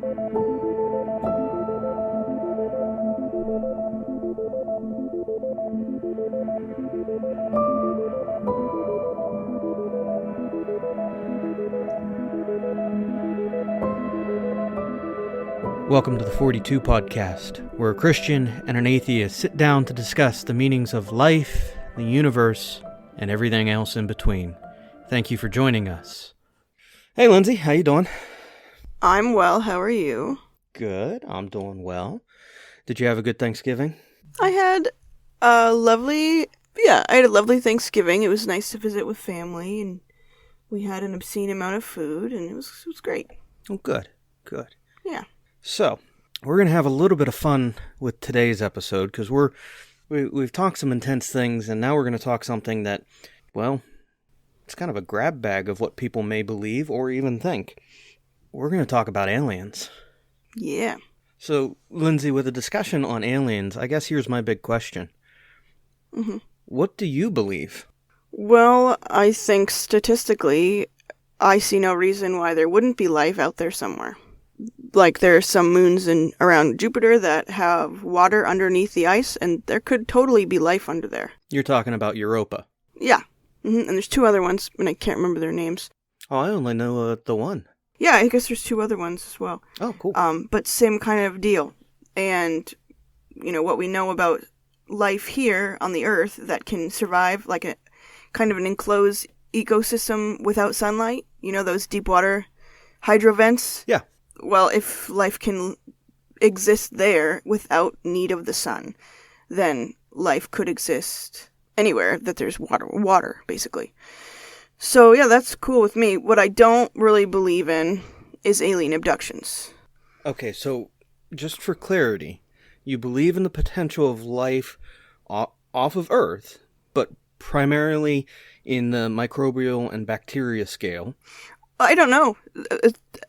Welcome to the 42 Podcast, where a Christian and an atheist sit down to discuss the meanings of life, the universe, and everything else in between. Thank you for joining us. Hey, Lindsay, how you doing? I'm well. How are you? Good. I'm doing well. Did you have a good Thanksgiving? I had a lovely Thanksgiving. It was nice to visit with family, and we had an obscene amount of food, and it was great. Oh, good. Yeah. So, we're going to have a little bit of fun with today's episode, because we've talked some intense things, and now we're going to talk something that, well, it's kind of a grab bag of what people may believe or even think. We're going to talk about aliens. Yeah. So, Lindsay, with a discussion on aliens, I guess here's my big question. Mm-hmm. What do you believe? Well, I think statistically, I see no reason why there wouldn't be life out there somewhere. Like, there are some moons around Jupiter that have water underneath the ice, and there could totally be life under there. You're talking about Europa. Yeah. Mm-hmm. And there's two other ones, and I can't remember their names. Oh, I only know the one. Yeah, I guess there's two other ones as well. Oh, cool. But same kind of deal. And, you know, what we know about life here on the Earth that can survive, like a kind of an enclosed ecosystem without sunlight, you know, those deep water hydro vents? Yeah. Well, if life can exist there without need of the sun, then life could exist anywhere that there's water, basically. So, yeah, that's cool with me. What I don't really believe in is alien abductions. Okay, so just for clarity, you believe in the potential of life off of Earth, but primarily in the microbial and bacteria scale. I don't know.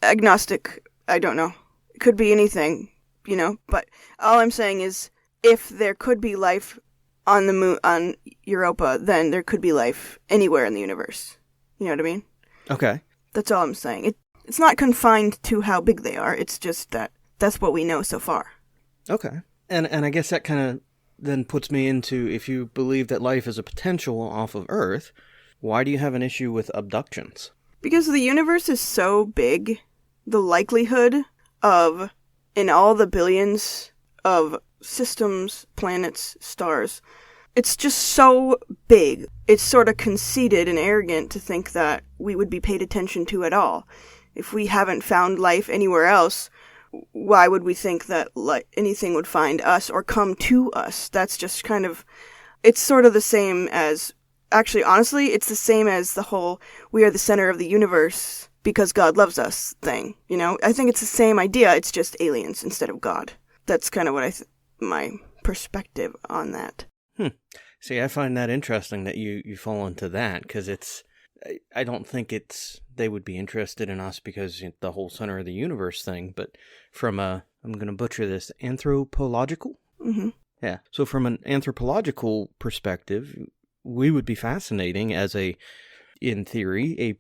Agnostic. I don't know. It could be anything, you know, but all I'm saying is if there could be life on the moon, on Europa, then there could be life anywhere in the universe. You know what I mean? Okay. That's all I'm saying. It's not confined to how big they are. It's just that that's what we know so far. Okay. And I guess that kind of then puts me into, if you believe that life is a potential off of Earth, why do you have an issue with abductions? Because the universe is so big, the likelihood of, in all the billions of systems, planets, stars, it's just so big. It's sort of conceited and arrogant to think that we would be paid attention to at all. If we haven't found life anywhere else, why would we think that anything would find us or come to us? That's just kind of, it's sort of the same as, actually, honestly, it's the same as the whole, we are the center of the universe because God loves us thing, you know? I think it's the same idea, it's just aliens instead of God. That's kind of what my perspective on that. See, I find that interesting that you fall into that, because I don't think they would be interested in us because the whole center of the universe thing, but from I'm going to butcher this, anthropological? Mm-hmm. Yeah, so from an anthropological perspective, we would be fascinating as in theory, a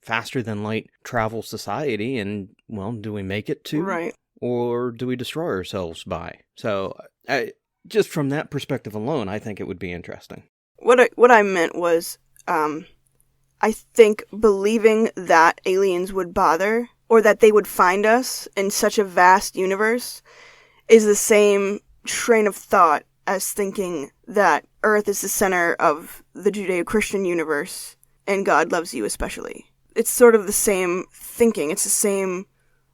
faster-than-light travel society, and, well, do we make it to? Right. Or do we destroy ourselves by? So, just from that perspective alone, I think it would be interesting. What I meant was, I think believing that aliens would bother, or that they would find us in such a vast universe, is the same train of thought as thinking that Earth is the center of the Judeo-Christian universe, and God loves you especially. It's sort of the same thinking. It's the same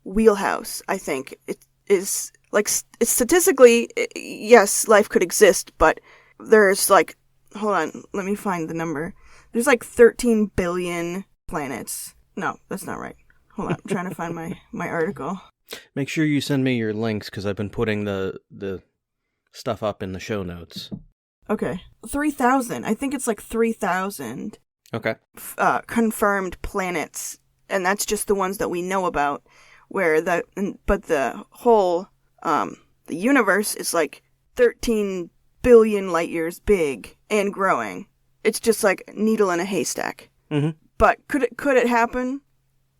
wheelhouse, I think. It is, like, statistically, yes, life could exist, but there's, like, hold on, let me find the number. There's, like, 13 billion planets. No, that's not right. Hold on, I'm trying to find my article. Make sure you send me your links, because I've been putting the stuff up in the show notes. Okay. 3,000. I think it's like 3,000. Okay. Confirmed planets, and that's just the ones that we know about, but the whole, the universe is like 13 billion light years big and growing. It's just like a needle in a haystack. Mm-hmm. But could it happen?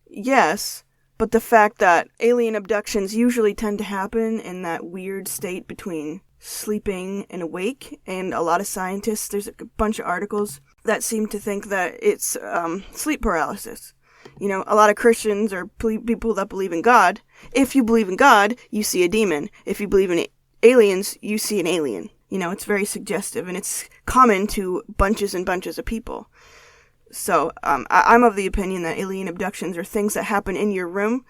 Yes, But the fact that alien abductions usually tend to happen in that weird state between sleeping and awake, and a lot of scientists, there's a bunch of articles that seem to think that it's sleep paralysis. You know, a lot of Christians or people that believe in God, if you believe in God, you see a demon. If you believe in aliens, you see an alien. You know, it's very suggestive, and it's common to bunches and bunches of people. So I'm of the opinion that alien abductions or things that happen in your room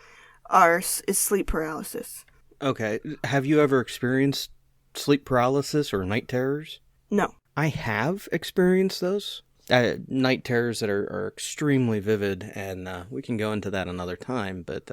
is sleep paralysis. Okay. Have you ever experienced sleep paralysis or night terrors? No. I have experienced those. Night terrors that are extremely vivid, and we can go into that another time. But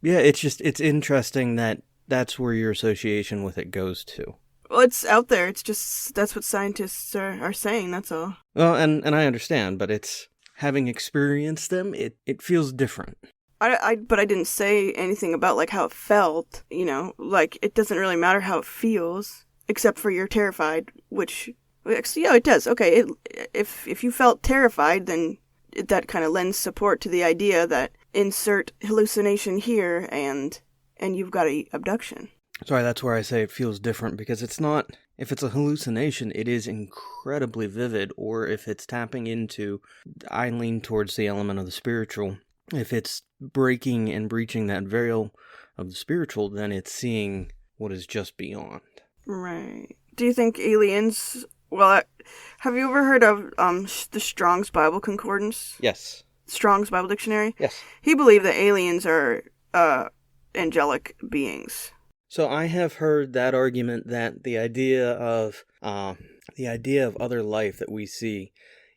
yeah, it's interesting that that's where your association with it goes to. Well, it's out there. It's just, that's what scientists are saying, that's all. Well, and I understand, but it's, having experienced them, it feels different. But I didn't say anything about, like, how it felt, you know? Like, it doesn't really matter how it feels, except for you're terrified, which, yeah, it does. Okay, if you felt terrified, then that kind of lends support to the idea that insert hallucination here, and you've got an abduction. Sorry, that's where I say it feels different, because it's not, if it's a hallucination, it is incredibly vivid, or if it's tapping into, I lean towards the element of the spiritual. If it's breaking and breaching that veil of the spiritual, then it's seeing what is just beyond. Right. Do you think aliens, well, have you ever heard of the Strong's Bible Concordance? Yes. Strong's Bible Dictionary? Yes. He believed that aliens are angelic beings. So I have heard that argument that the idea of other life that we see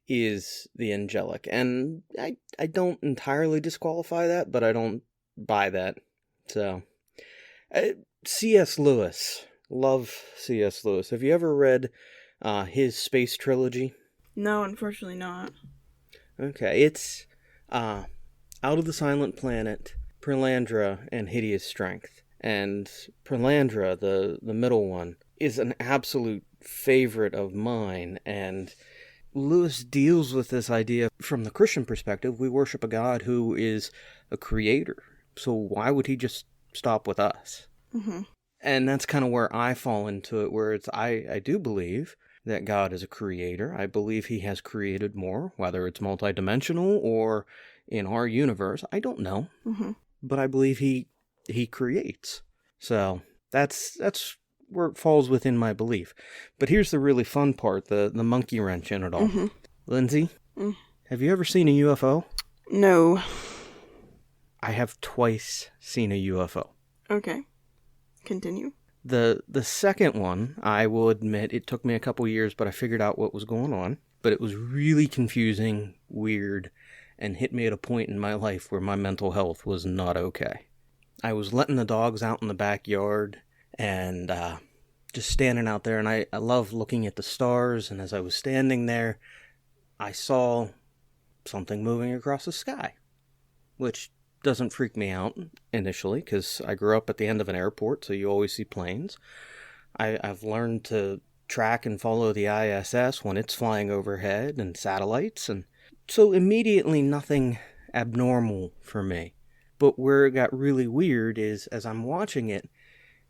is the angelic, and I don't entirely disqualify that, but I don't buy that. So, C.S. Lewis, love C.S. Lewis. Have you ever read his space trilogy? No, unfortunately not. Okay, it's Out of the Silent Planet, Pelandra, and Hideous Strength. And Pelandra, the middle one, is an absolute favorite of mine. And Lewis deals with this idea from the Christian perspective. We worship a God who is a creator. So why would he just stop with us? Mm-hmm. And that's kind of where I fall into it, where it's I do believe that God is a creator. I believe he has created more, whether it's multidimensional or in our universe. I don't know. Mm-hmm. But I believe he creates. So that's where it falls within my belief. But here's the really fun part, the monkey wrench in it all. Mm-hmm. Lindsay, have you ever seen a UFO? No. I have twice seen a UFO. Okay. Continue. The second one, I will admit, it took me a couple years, but I figured out what was going on. But it was really confusing, weird, and hit me at a point in my life where my mental health was not okay. I was letting the dogs out in the backyard and just standing out there, and I love looking at the stars, and as I was standing there, I saw something moving across the sky, which doesn't freak me out initially, because I grew up at the end of an airport, so you always see planes. I've learned to track and follow the ISS when it's flying overhead, and satellites, and so immediately nothing abnormal for me. But where it got really weird is, as I'm watching it,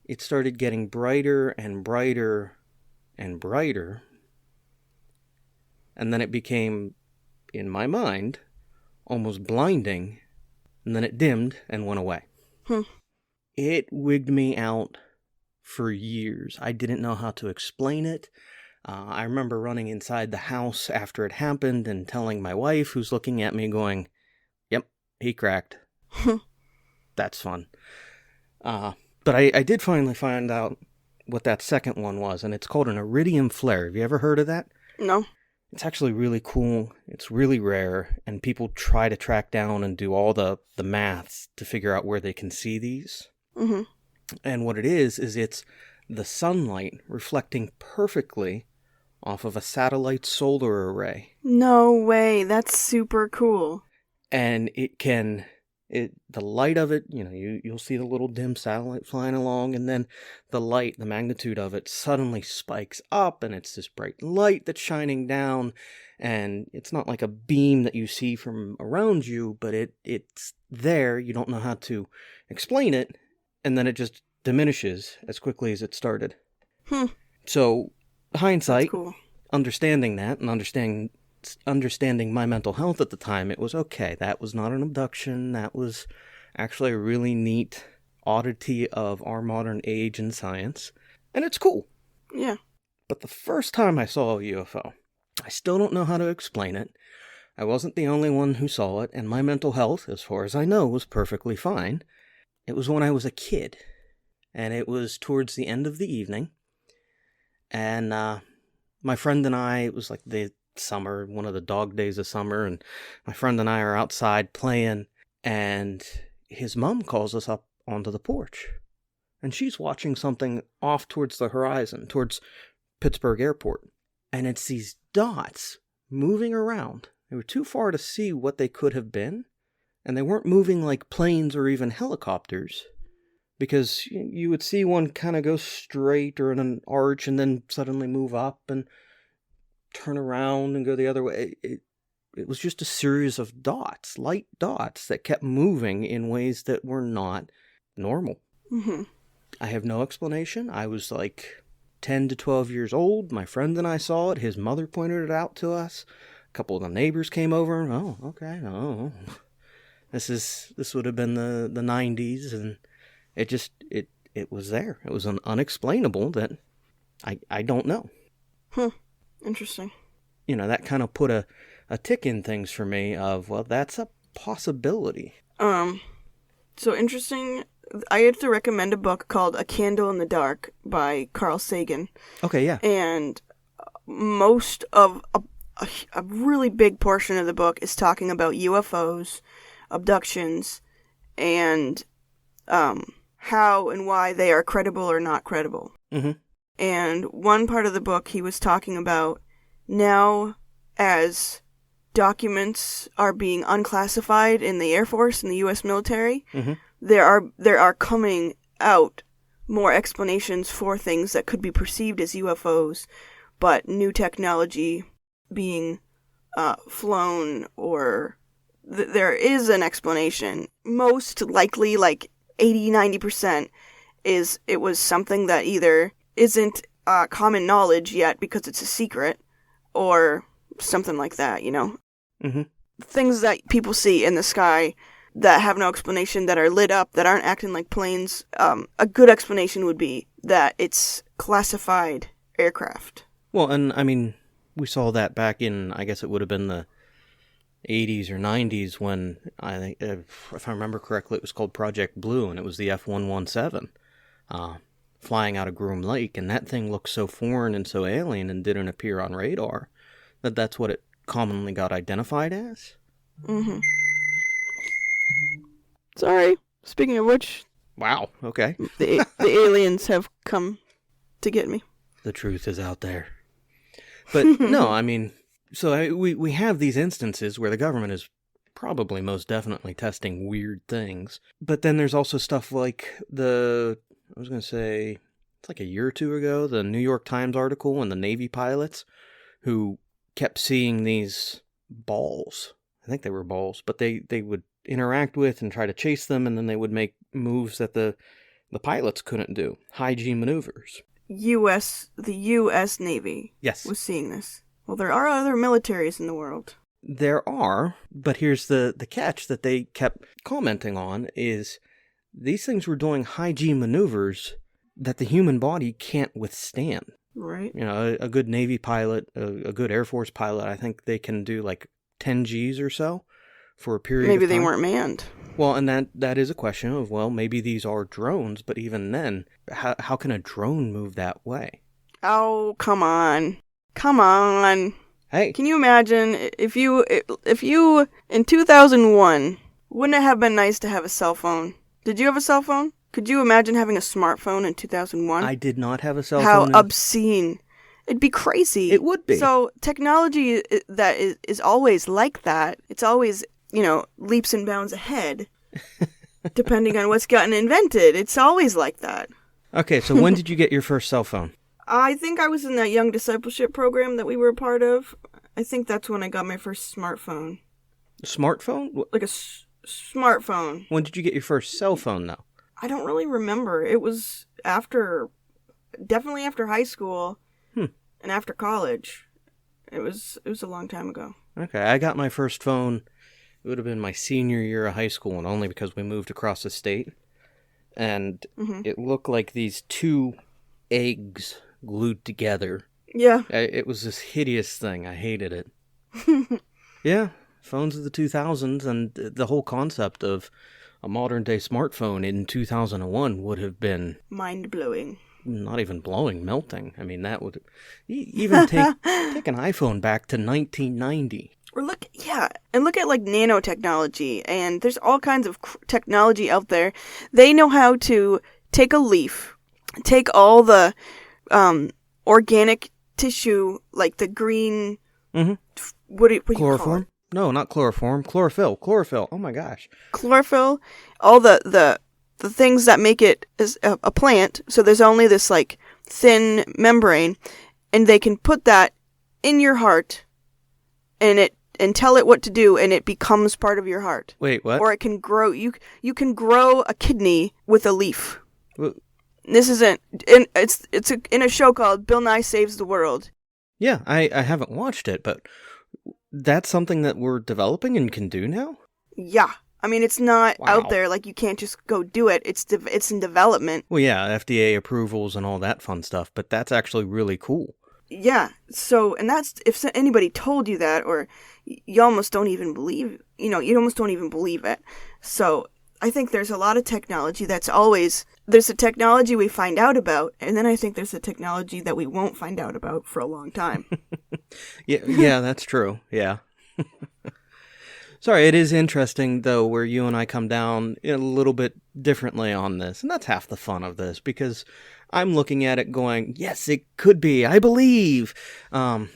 it started getting brighter and brighter and brighter. And then it became, in my mind, almost blinding. And then it dimmed and went away. It wigged me out for years. I didn't know how to explain it. I remember running inside the house after it happened and telling my wife, who's looking at me going, "Yep, he cracked." That's fun. But I did finally find out what that second one was, and it's called an Iridium Flare. Have you ever heard of that? No. It's actually really cool. It's really rare, and people try to track down and do all the maths to figure out where they can see these. Mm-hmm. And what it is it's the sunlight reflecting perfectly off of a satellite solar array. No way. That's super cool. And the light of it, you'll see the little dim satellite flying along, and then the light, the magnitude of it suddenly spikes up, and it's this bright light that's shining down, And it's not like a beam that you see from around you, but it's there. You don't know how to explain it, and then it just diminishes as quickly as it started. So, hindsight, cool. understanding that and understanding my mental health at the time, it was okay. That was not an abduction. That was actually a really neat oddity of our modern age and science. And it's cool. Yeah. But the first time I saw a UFO, I still don't know how to explain it. I wasn't the only one who saw it, and my mental health, as far as I know, was perfectly fine. It was when I was a kid, and it was towards the end of the evening, and my friend and I, it was like the summer, one of the dog days of summer, and my friend and I are outside playing, and his mom calls us up onto the porch, and she's watching something off towards the horizon, towards Pittsburgh Airport, and it's these dots moving around. They were too far to see what they could have been, and they weren't moving like planes or even helicopters, because you would see one kind of go straight or in an arch and then suddenly move up and turn around and go the other way. It was just a series of dots, light dots, that kept moving in ways that were not normal. Mm-hmm. I have no explanation. I was like 10 to 12 years old. My friend and I saw it. His mother pointed it out to us. A couple of the neighbors came over. Oh, okay. Oh, this would have been the 90s, and it was there. It was an unexplainable that I don't know. Interesting. That kind of put a tick in things for me of, well, that's a possibility. So interesting. I have to recommend a book called A Candle in the Dark by Carl Sagan. Okay, yeah. And most of a really big portion of the book is talking about UFOs, abductions, and how and why they are credible or not credible. Mm-hmm. And one part of the book he was talking about, now as documents are being unclassified in the Air Force and the U.S. military, mm-hmm. there are coming out more explanations for things that could be perceived as UFOs, but new technology being flown, or there is an explanation. Most likely, like 80-90%, is it was something that either isn't common knowledge yet because it's a secret, or something like that, Mm-hmm. Things that people see in the sky that have no explanation, that are lit up, that aren't acting like planes. A good explanation would be that it's classified aircraft. Well, and I mean, we saw that back in, I guess it would have been the 80s or 90s when, I think, if I remember correctly, it was called Project Blue, and it was the F-117 flying out of Groom Lake, and that thing looked so foreign and so alien and didn't appear on radar that's what it commonly got identified as. Mm-hmm. Sorry. Speaking of which... Wow, okay. The aliens have come to get me. The truth is out there. But, no, I mean... So we have these instances where the government is probably most definitely testing weird things. But then there's also stuff like it's like a year or two ago, the New York Times article and the Navy pilots who kept seeing these balls. I think they were balls, but they would interact with and try to chase them, and then they would make moves that the pilots couldn't do. High G maneuvers. The U.S. Navy was seeing this. Well, there are other militaries in the world. There are, but here's the catch that they kept commenting on is these things were doing high G maneuvers that the human body can't withstand. Right. A good Navy pilot, a good Air Force pilot, I think they can do like 10 Gs or so for a period of time. Maybe they weren't manned. Well, and that is a question of, well, maybe these are drones, but even then, how can a drone move that way? Oh, come on. Come on. Hey. Can you imagine if you in 2001, wouldn't it have been nice to have a cell phone? Did you have a cell phone? Could you imagine having a smartphone in 2001? I did not have a cell phone. How obscene. It'd be crazy. It would be. So technology that is always like that. It's always, leaps and bounds ahead, depending on what's gotten invented. It's always like that. Okay, so when did you get your first cell phone? I think I was in that young discipleship program that we were a part of, I think that's when I got my first smartphone. Smartphone? Like a smartphone. When did you get your first cell phone, though? I don't really remember. It was definitely after high school and after college. It was a long time ago. Okay, I got my first phone, it would have been my senior year of high school, and only because we moved across the state. And it looked like these two eggs glued together. Yeah. It was this hideous thing. I hated it. Yeah, phones of the 2000s, and the whole concept of a modern-day smartphone in 2001 would have been... mind-blowing. Not even blowing, melting. I mean, that would... Even take an iPhone back to 1990. Or look at like nanotechnology, and there's all kinds of technology out there. They know how to take a leaf, take all the organic tissue, like the green... What do you call it? No, not chloroform. Chlorophyll. Oh my gosh. Chlorophyll, all the things that make it a plant. So there's only this like thin membrane, and they can put that in your heart, and tell it what to do, and it becomes part of your heart. Wait, what? Or it can grow. You can grow a kidney with a leaf. Well, this isn't. It's in a show called Bill Nye Saves the World. Yeah, I haven't watched it, but that's something that we're developing and can do now? Yeah. I mean, it's not out there, like, you can't just go do it. It's in development. Well, yeah, FDA approvals and all that fun stuff, but that's actually really cool. Yeah, so, and that's, if anybody told you that, or you almost don't even believe, you almost don't even believe it. So, I think there's a lot of technology that's always, there's a technology we find out about, and then I think there's a technology that we won't find out about for a long time. Yeah, that's true, yeah. Sorry, it is interesting, though, where you and I come down a little bit differently on this, and that's half the fun of this, because I'm looking at it going, yes, it could be, I believe, or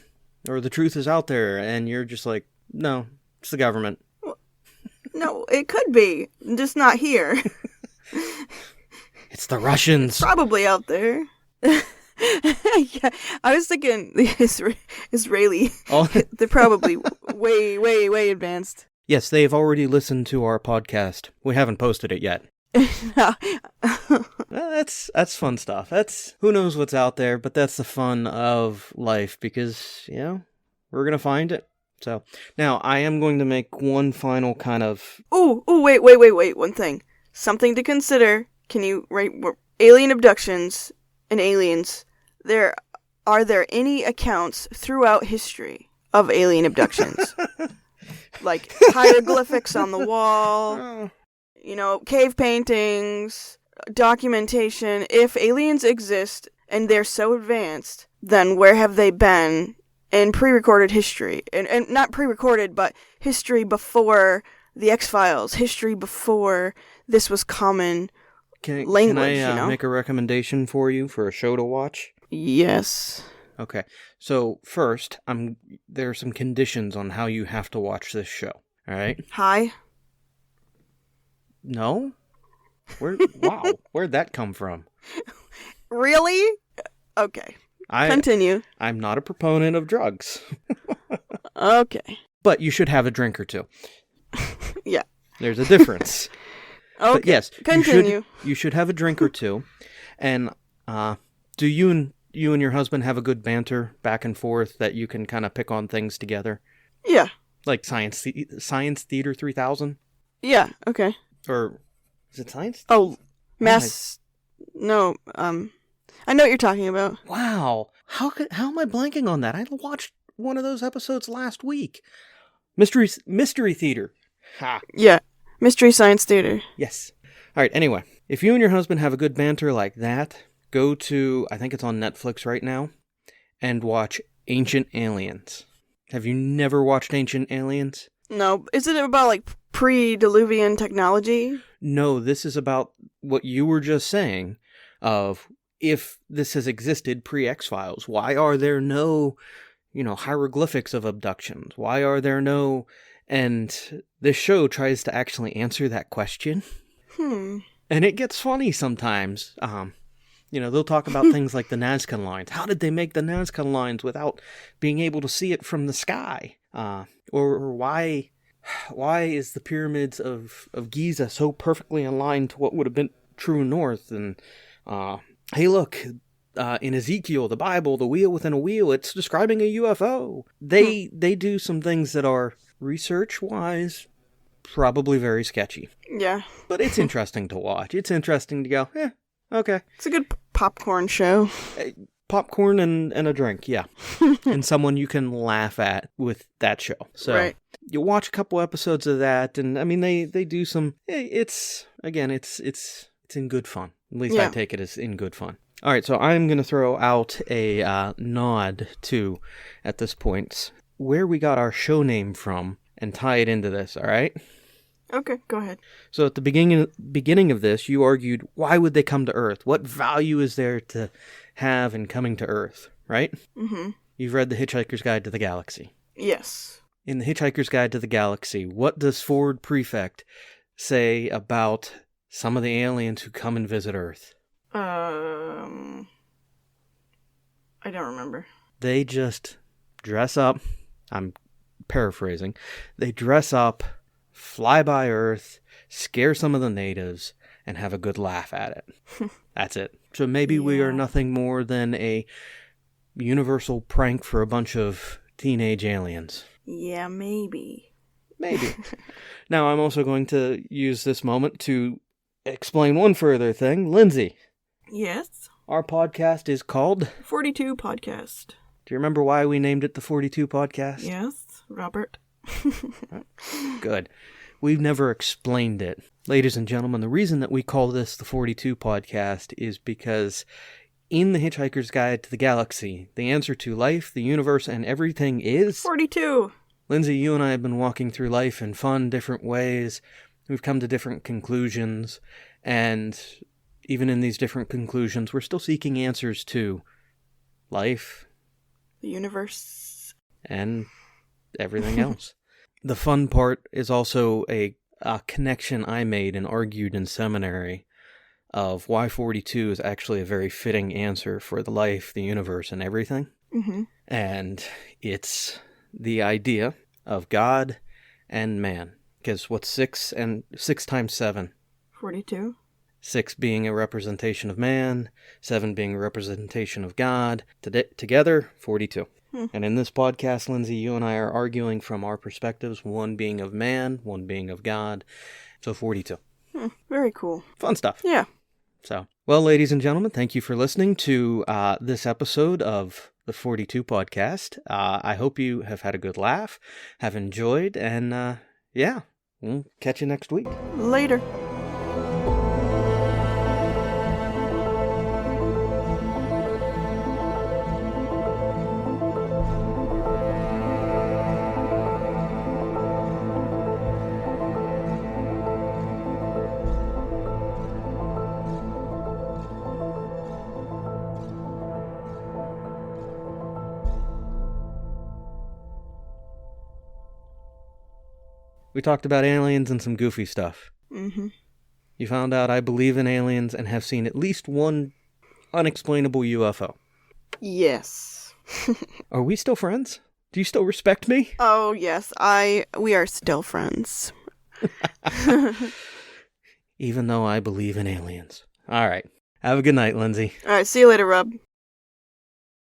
the truth is out there, and you're just like, no, it's the government. Well, no, it could be, just not here. It's the Russians. Probably out there. Yeah, I was thinking the Israeli. Oh. They're probably way, way, way advanced. Yes, they've already listened to our podcast. We haven't posted it yet. That's fun stuff. That's, who knows what's out there, but that's the fun of life because, we're going to find it. So, now, I am going to make one final kind of... Wait, one thing. Something to consider. Can you write alien abductions and aliens? Are there any accounts throughout history of alien abductions? Like hieroglyphics on the wall, cave paintings, documentation. If aliens exist and they're so advanced, then where have they been in pre-recorded history? And not pre-recorded, but history before the X-Files, history before this was common language, Can I make a recommendation for you for a show to watch? Yes. Okay, so first, there are some conditions on how you have to watch this show, all right? Hi? No? Wow, where'd that come from? Really? Okay, continue. I'm not a proponent of drugs. Okay. But you should have a drink or two. Yeah. There's a difference. Okay, but yes, continue. You should have a drink or two, and do you and your husband have a good banter back and forth that you can kind of pick on things together? Yeah. Like Science Theater 3000? Yeah, okay. Or, is it Science? Oh, no, I know what you're talking about. Wow. How am I blanking on that? I watched one of those episodes last week. Mystery Theater. Ha. Yeah, Mystery Science Theater. Yes. All right, anyway. If you and your husband have a good banter like that, go to, I think it's on Netflix right now, and watch Ancient Aliens. Have you never watched Ancient Aliens? No. Is it about, like, pre-Diluvian technology? No, this is about what you were just saying of if this has existed pre-X-Files. Why are there no, hieroglyphics of abductions? Why are there no... And this show tries to actually answer that question. And it gets funny sometimes. They'll talk about things like the Nazca lines. How did they make the Nazca lines without being able to see it from the sky? Or why is the pyramids of Giza so perfectly aligned to what would have been true north? And hey, look, in Ezekiel, the Bible, the wheel within a wheel, it's describing a UFO. They do some things that are research-wise probably very sketchy. Yeah. But it's interesting to watch. It's interesting to go, okay. It's a good popcorn show. Popcorn and a drink, yeah. And someone you can laugh at with that show. So right. You watch a couple episodes of that, and I mean, they do some, it's in good fun. At least I take it as in good fun. All right, so I'm going to throw out a nod to, at this point, where we got our show name from and tie it into this, all right? Okay, go ahead. So at the beginning of this, you argued, why would they come to Earth? What value is there to have in coming to Earth, right? Mm-hmm. You've read The Hitchhiker's Guide to the Galaxy. Yes. In The Hitchhiker's Guide to the Galaxy, what does Ford Prefect say about some of the aliens who come and visit Earth? I don't remember. They just dress up. I'm paraphrasing. They dress up, fly by Earth, scare some of the natives, and have a good laugh at it. That's it. So maybe we are nothing more than a universal prank for a bunch of teenage aliens. Yeah, maybe. Maybe. Now, I'm also going to use this moment to explain one further thing. Lindsay. Yes? Our podcast is called 42 Podcast. Do you remember why we named it the 42 Podcast? Yes, Robert. Good. We've never explained it. Ladies and gentlemen, the reason that we call this the 42 Podcast is because in The Hitchhiker's Guide to the Galaxy, the answer to life, the universe, and everything is... 42! Lindsay, you and I have been walking through life in fun, different ways. We've come to different conclusions, and even in these different conclusions, we're still seeking answers to life, the universe, and everything else. The fun part is also a connection I made and argued in seminary of why 42 is actually a very fitting answer for the life, the universe, and everything. Mm-hmm. And it's the idea of God and man. Because what's 6 times 7? 42. 6 being a representation of man, 7 being a representation of God. Together, 42. And in this podcast, Lindsay, you and I are arguing from our perspectives, one being of man, one being of God. So 42. Very cool. Fun stuff. Yeah. So, well, ladies and gentlemen, thank you for listening to this episode of the 42 Podcast. I hope you have had a good laugh, have enjoyed, and we'll catch you next week. Later. We talked about aliens and some goofy stuff. Mm-hmm. You found out I believe in aliens and have seen at least one unexplainable UFO. Yes. Are we still friends? Do you still respect me? Oh, yes. We are still friends. Even though I believe in aliens. All right. Have a good night, Lindsay. All right. See you later, Rob.